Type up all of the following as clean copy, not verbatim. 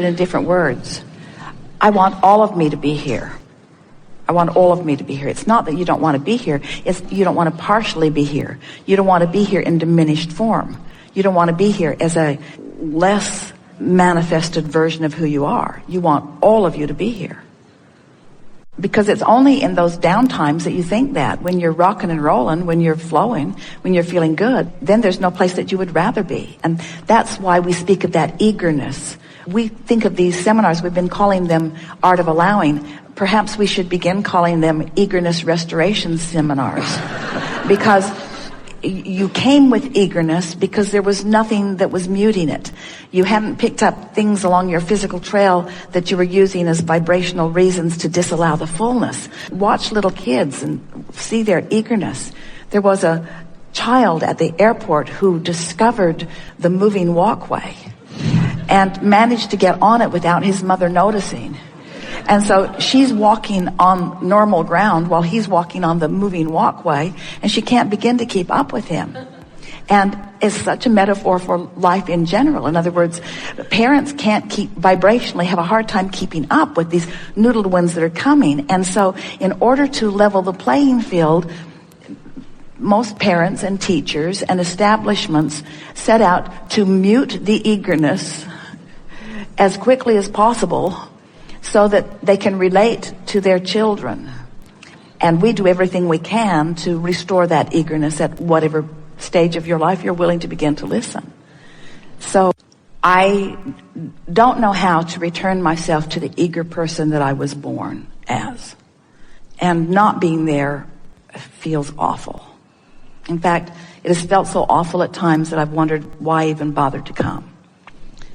In different words, I want all of me to be here. I want all of me to be here. It's not that you don't want to be here. It's you don't want to partially be here. You don't want to be here in diminished form. You don't want to be here as a less manifested version of who you are. You want all of you to be here. Because it's only in those down times that you think that. When you're rocking and rolling, when you're flowing, when you're feeling good, then there's no place that you would rather be. And that's why we speak of that eagerness. We think of these seminars, we've been calling them Art of Allowing. Perhaps we should begin calling them Eagerness Restoration Seminars. Because you came with eagerness because there was nothing that was muting it. You hadn't picked up things along your physical trail that you were using as vibrational reasons to disallow the fullness. Watch little kids and see their eagerness. There was a child at the airport who discovered the moving walkway and managed to get on it without his mother noticing. And so she's walking on normal ground while he's walking on the moving walkway, and she can't begin to keep up with him. And it's such a metaphor for life in general. In other words, parents can't vibrationally have a hard time keeping up with these noodled ones that are coming. And so in order to level the playing field, most parents and teachers and establishments set out to mute the eagerness as quickly as possible so that they can relate to their children. And we do everything we can to restore that eagerness at whatever stage of your life you're willing to begin to listen. So I don't know how to return myself to the eager person that I was born as. And not being there feels awful. In fact, it has felt so awful at times that I've wondered why I even bothered to come.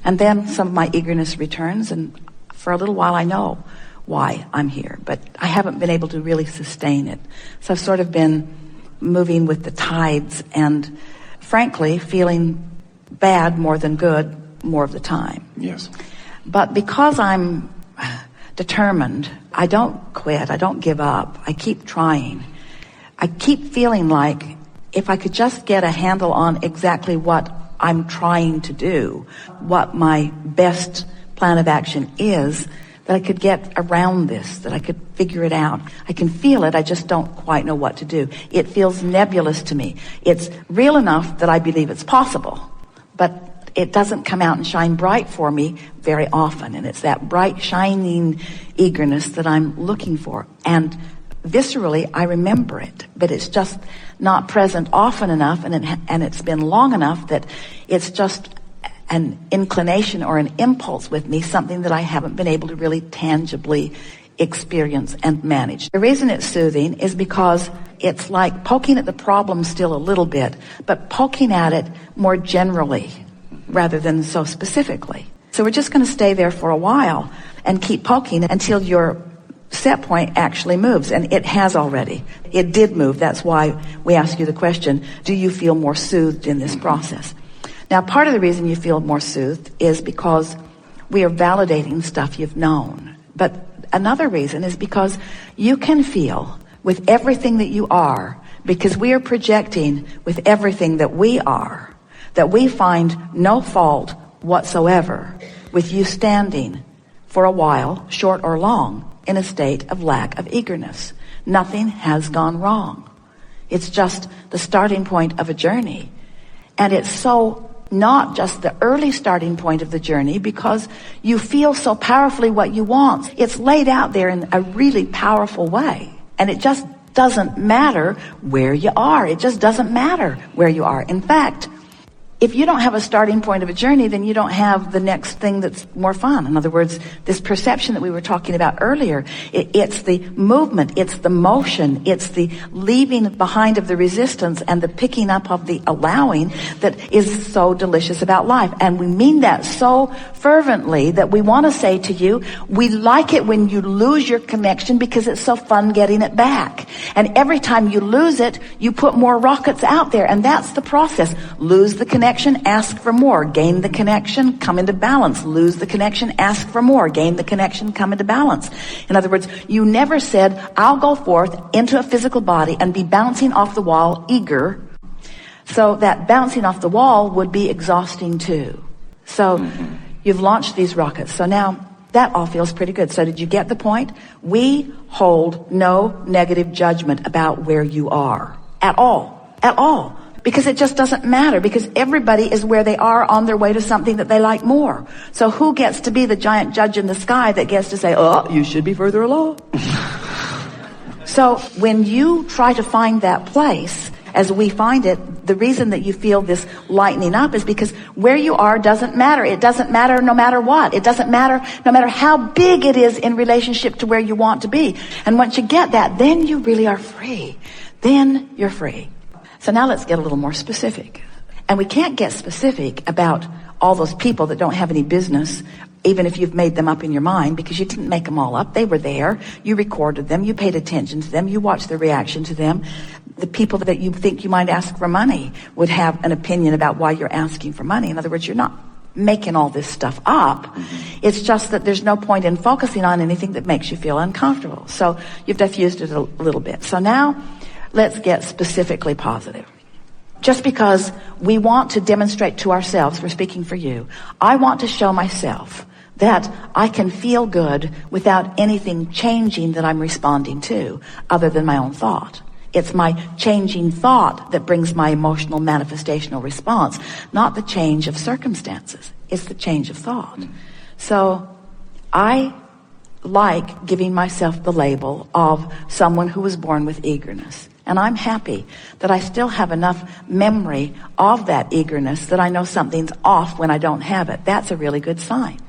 And then some of my eagerness returns, and for a little while I know why I'm here, but I haven't been able to really sustain it. So I've sort of been moving with the tides and, frankly, feeling bad more than good more of the time. Yes. But because I'm determined, I don't quit, I don't give up, I keep trying. I keep feeling like if I could just get a handle on exactly what I'm trying to do, what my best plan of action is, that I could get around this, that I could figure it out. I can feel it, I just don't quite know what to do. It feels nebulous to me. It's real enough that I believe it's possible, but it doesn't come out and shine bright for me very often. And it's that bright, shining eagerness that I'm looking for. And viscerally, I remember it, but it's just not present often enough, and it's been long enough that it's just an inclination or an impulse with me, something that I haven't been able to really tangibly experience and manage. The reason it's soothing is because it's like poking at the problem still a little bit, but poking at it more generally rather than so specifically. So we're just going to stay there for a while and keep poking until your set point actually moves, and it has already. It did move. That's why we ask you the question, do you feel more soothed in this process? Now, part of the reason you feel more soothed is because we are validating stuff you've known. But another reason is because you can feel with everything that you are, because we are projecting with everything that we are, that we find no fault whatsoever with you standing for a while, short or long, in a state of lack of eagerness. Nothing has gone wrong. It's just the starting point of a journey. And it's so not just the early starting point of the journey, because you feel so powerfully what you want. It's laid out there in a really powerful way. And it just doesn't matter where you are. It just doesn't matter where you are. In fact, if you don't have a starting point of a journey, then you don't have the next thing that's more fun. In other words, this perception that we were talking about earlier, it's the movement, it's the motion, it's the leaving behind of the resistance and the picking up of the allowing that is so delicious about life. And we mean that so fervently that we want to say to you, we like it when you lose your connection because it's so fun getting it back. And every time you lose it, you put more rockets out there. And that's the process. Lose the connection, ask for more. Gain the connection, come into balance. Lose the connection, ask for more. Gain the connection, come into balance. In other words, you never said, I'll go forth into a physical body and be bouncing off the wall eager. So that bouncing off the wall would be exhausting too. So You've launched these rockets. So now that all feels pretty good. So did you get the point? We hold no negative judgment about where you are at all. At all. Because it just doesn't matter, because everybody is where they are on their way to something that they like more. So who gets to be the giant judge in the sky that gets to say, oh, you should be further along? So when you try to find that place, as we find it, the reason that you feel this lightening up is because where you are doesn't matter. It doesn't matter no matter what. It doesn't matter no matter how big it is in relationship to where you want to be. And once you get that, then you really are free. Then you're free. So now let's get a little more specific. And we can't get specific about all those people that don't have any business, even if you've made them up in your mind, because you didn't make them all up. They were there. You recorded them. You paid attention to them. You watched their reaction to them. The people that you think you might ask for money would have an opinion about why you're asking for money. In other words, you're not making all this stuff up. It's just that there's no point in focusing on anything that makes you feel uncomfortable. So you've diffused it a little bit. So now let's get specifically positive. Just because we want to demonstrate to ourselves, we're speaking for you, I want to show myself that I can feel good without anything changing that I'm responding to other than my own thought. It's my changing thought that brings my emotional manifestational response, not the change of circumstances. It's the change of thought. So I like giving myself the label of someone who was born with eagerness. And I'm happy that I still have enough memory of that eagerness that I know something's off when I don't have it. That's a really good sign.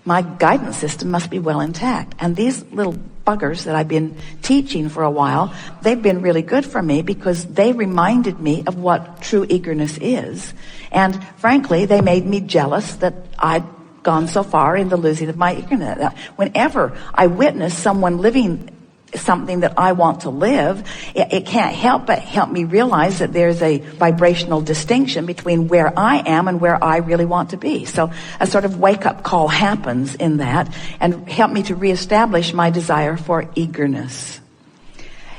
My guidance system must be well intact. And these little buggers that I've been teaching for a while, they've been really good for me because they reminded me of what true eagerness is. And frankly, they made me jealous that I'd gone so far in the losing of my eagerness. Whenever I witness someone living something that I want to live, it can't help but help me realize that there's a vibrational distinction between where I am and where I really want to be. So a sort of wake-up call happens in that and help me to reestablish my desire for eagerness.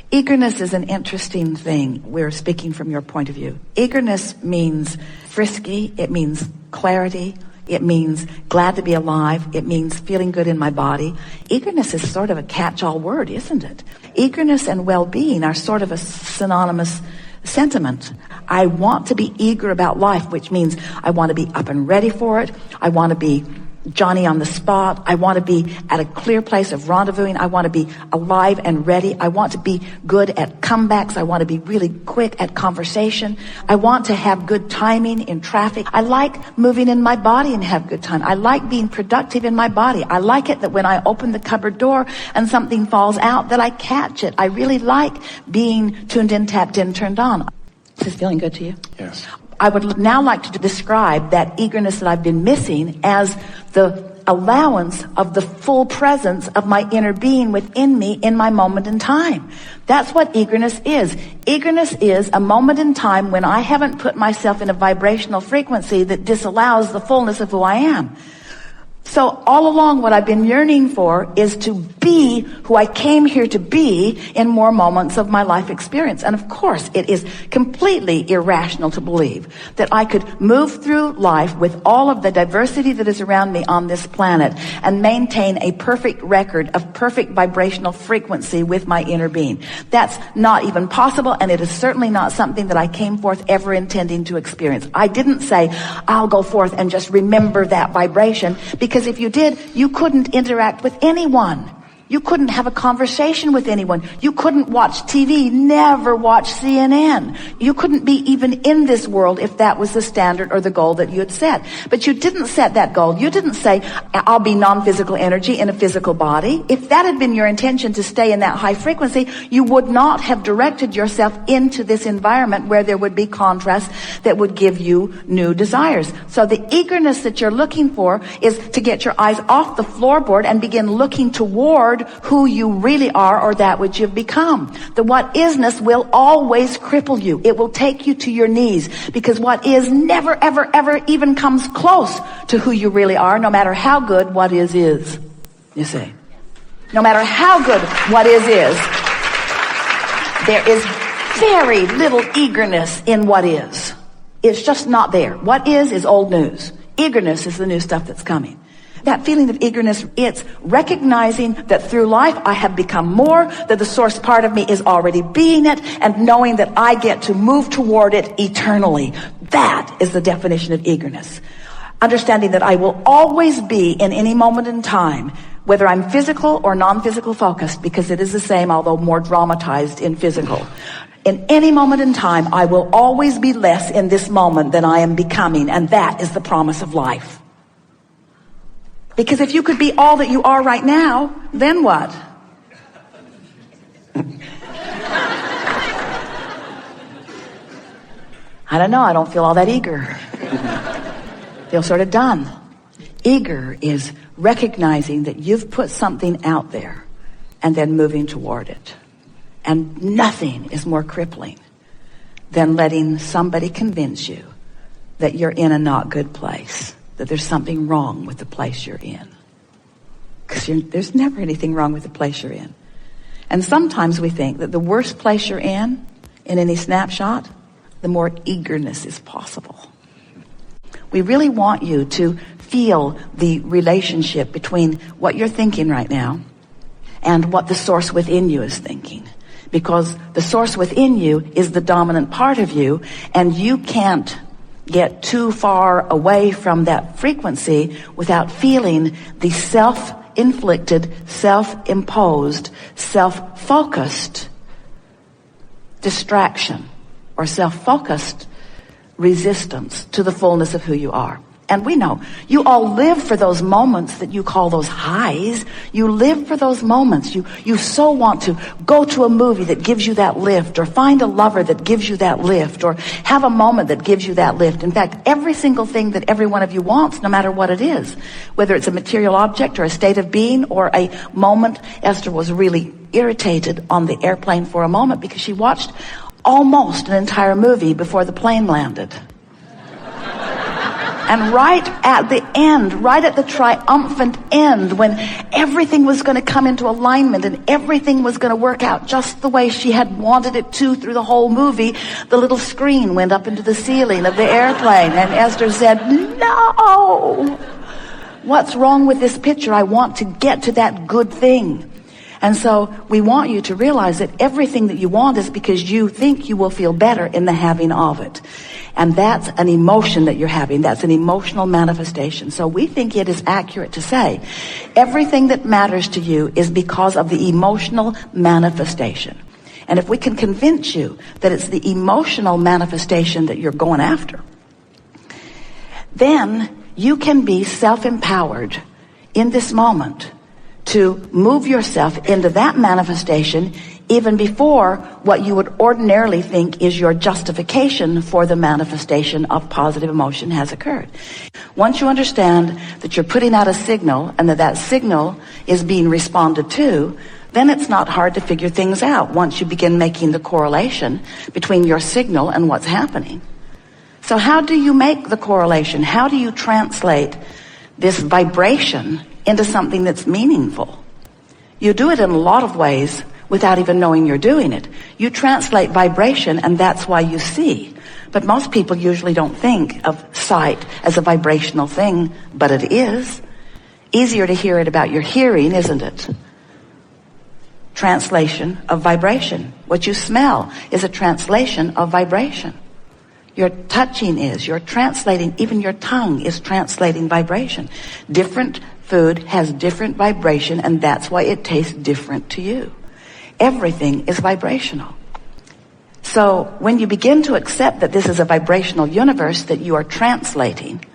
Eagerness is an interesting thing. We're speaking from your point of view. Eagerness means frisky. It means clarity. It means glad to be alive. It means feeling good in my body. Eagerness is sort of a catch-all word, isn't it? Eagerness and well-being are sort of a synonymous sentiment. I want to be eager about life, which means I want to be up and ready for it. I want to be Johnny on the spot. I want to be at a clear place of rendezvousing. I want to be alive and ready. I want to be good at comebacks. I want to be really quick at conversation. I want to have good timing in traffic. I like moving in my body and have good time. I like being productive in my body. I like it that when I open the cupboard door and something falls out, that I catch it. I really like being tuned in, tapped in, turned on. Is this feeling good to you? Yes. I would now like to describe that eagerness that I've been missing as the allowance of the full presence of my inner being within me in my moment in time. That's what eagerness is. Eagerness is a moment in time when I haven't put myself in a vibrational frequency that disallows the fullness of who I am. So all along what I've been yearning for is to be who I came here to be in more moments of my life experience. And of course, it is completely irrational to believe that I could move through life with all of the diversity that is around me on this planet and maintain a perfect record of perfect vibrational frequency with my inner being. That's not even possible, and it is certainly not something that I came forth ever intending to experience. I didn't say, I'll go forth and just remember that vibration, because if you did, you couldn't interact with anyone. You couldn't have a conversation with anyone. You couldn't watch TV, never watch CNN. You couldn't be even in this world if that was the standard or the goal that you had set. But you didn't set that goal. You didn't say, I'll be non-physical energy in a physical body. If that had been your intention to stay in that high frequency, you would not have directed yourself into this environment where there would be contrast that would give you new desires. So the eagerness that you're looking for is to get your eyes off the floorboard and begin looking toward who you really are or that which you've become. The what isness will always cripple you. It will take you to your knees, because what is never, ever, ever even comes close to who you really are, no matter how good what is. You see. No matter how good what is. There is very little eagerness in what is. It's just not there. What is old news. Eagerness is the new stuff that's coming. That feeling of eagerness, it's recognizing that through life I have become more, that the source part of me is already being it, and knowing that I get to move toward it eternally. That is the definition of eagerness. Understanding that I will always be in any moment in time, whether I'm physical or non-physical focused, because it is the same, although more dramatized in physical. In any moment in time, I will always be less in this moment than I am becoming, and that is the promise of life. Because if you could be all that you are right now, then what? I don't know, I don't feel all that eager. Feel sort of done. Eager is recognizing that you've put something out there and then moving toward it. And nothing is more crippling than letting somebody convince you that you're in a not good place, that there's something wrong with the place you're in. Because there's never anything wrong with the place you're in. And sometimes we think that the worst place you're in any snapshot, the more eagerness is possible. We really want you to feel the relationship between what you're thinking right now and what the source within you is thinking. Because the source within you is the dominant part of you, and you can't get too far away from that frequency without feeling the self-inflicted, self-imposed, self-focused distraction or self-focused resistance to the fullness of who you are. And we know you all live for those moments that you call those highs. You live for those moments. You so want to go to a movie that gives you that lift, or find a lover that gives you that lift, or have a moment that gives you that lift. In fact, every single thing that every one of you wants, no matter what it is, whether it's a material object or a state of being or a moment. Esther was really irritated on the airplane for a moment because she watched almost an entire movie before the plane landed. And right at the end, right at the triumphant end, when everything was going to come into alignment and everything was going to work out just the way she had wanted it to through the whole movie, the little screen went up into the ceiling of the airplane, and Esther said, "No! What's wrong with this picture? I want to get to that good thing." And so we want you to realize that everything that you want is because you think you will feel better in the having of it. And that's an emotion that you're having. That's an emotional manifestation. So we think it is accurate to say everything that matters to you is because of the emotional manifestation. And if we can convince you that it's the emotional manifestation that you're going after, then you can be self-empowered in this moment to move yourself into that manifestation even before what you would ordinarily think is your justification for the manifestation of positive emotion has occurred. Once you understand that you're putting out a signal and that signal is being responded to, then it's not hard to figure things out once you begin making the correlation between your signal and what's happening. So how do you make the correlation? How do you translate this vibration into something that's meaningful? You do it in a lot of ways without even knowing you're doing it. You translate vibration, and that's why you see. But most people usually don't think of sight as a vibrational thing, but it is. Easier to hear it about your hearing, isn't it? Translation of vibration. What you smell is a translation of vibration. Your touching is, you're translating, even your tongue is translating vibration. Different food has different vibration, and that's why it tastes different to you. Everything is vibrational. So when you begin to accept that this is a vibrational universe that you are translating,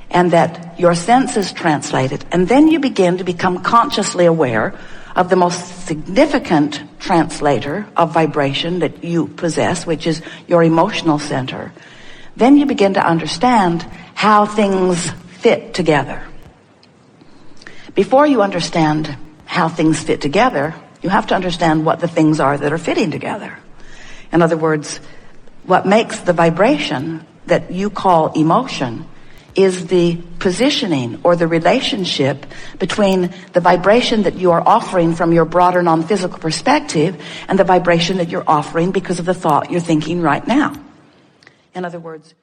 and that your senses translate it, and then you begin to become consciously aware of the most significant translator of vibration that you possess, which is your emotional center, then you begin to understand how things fit together. Before you understand how things fit together, you have to understand what the things are that are fitting together. In other words, what makes the vibration that you call emotion is the positioning or the relationship between the vibration that you are offering from your broader non-physical perspective and the vibration that you're offering because of the thought you're thinking right now. In other words,